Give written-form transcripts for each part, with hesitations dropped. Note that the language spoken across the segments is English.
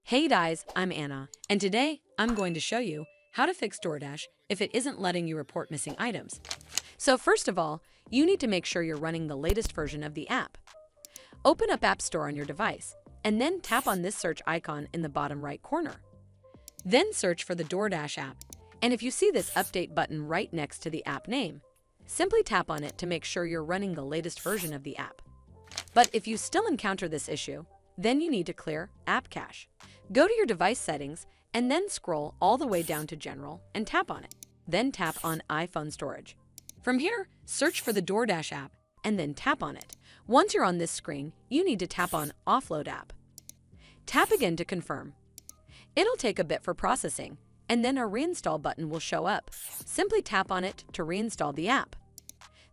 Hey guys, I'm Anna, and today I'm going to show you how to fix Doordash if it isn't letting you report missing items. So first of all, you need to make sure you're running the latest version of the app. Open up App Store on your device, and then tap on this search icon in the bottom right corner. Then search for the Doordash app, and if you see this update button right next to the app name, simply tap on it to make sure you're running the latest version of the app. But if you still encounter this issue, then you need to clear App Cache. Go to your device settings and then scroll all the way down to General and tap on it. Then tap on iPhone Storage. From here, search for the Doordash app and then tap on it. Once you're on this screen, you need to tap on Offload App. Tap again to confirm. It'll take a bit for processing, and then a reinstall button will show up. Simply tap on it to reinstall the app.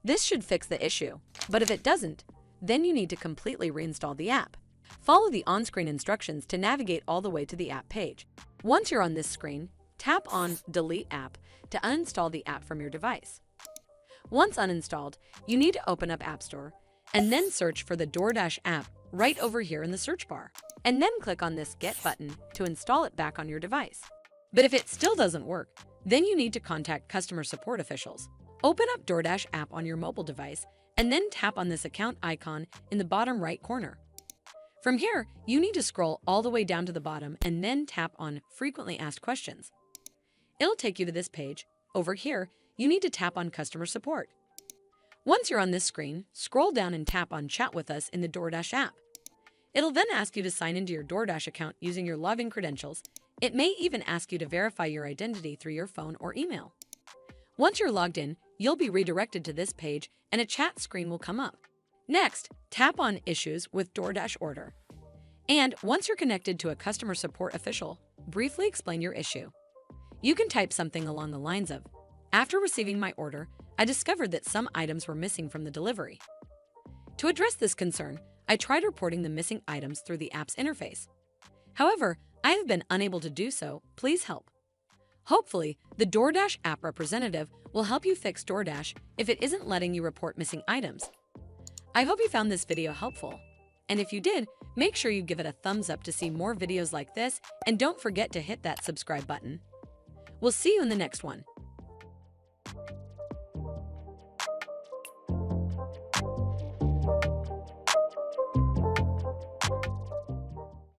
This should fix the issue, but if it doesn't, then you need to completely reinstall the app. Follow the on-screen instructions to navigate all the way to the app page. Once you're on this screen, tap on Delete App to uninstall the app from your device. Once uninstalled, you need to open up App Store and then search for the Doordash app right over here in the search bar, and then click on this Get button to install it back on your device. But if it still doesn't work, then you need to contact customer support officials. Open up Doordash app on your mobile device and then tap on this account icon in the bottom right corner. From here, you need to scroll all the way down to the bottom and then tap on Frequently Asked Questions. It'll take you to this page. Over here, you need to tap on Customer Support. Once you're on this screen, scroll down and tap on Chat with Us in the Doordash app. It'll then ask you to sign into your Doordash account using your login credentials. It may even ask you to verify your identity through your phone or email. Once you're logged in, you'll be redirected to this page and a chat screen will come up. Next, tap on Issues with Doordash Order. And once you're connected to a customer support official, briefly explain your issue. You can type something along the lines of, "After receiving my order, I discovered that some items were missing from the delivery. To address this concern, I tried reporting the missing items through the app's interface. However, I have been unable to do so. Please help." Hopefully, the Doordash app representative will help you fix Doordash if it isn't letting you report missing items. I hope you found this video helpful. And if you did, make sure you give it a thumbs up to see more videos like this, and don't forget to hit that subscribe button. We'll see you in the next one.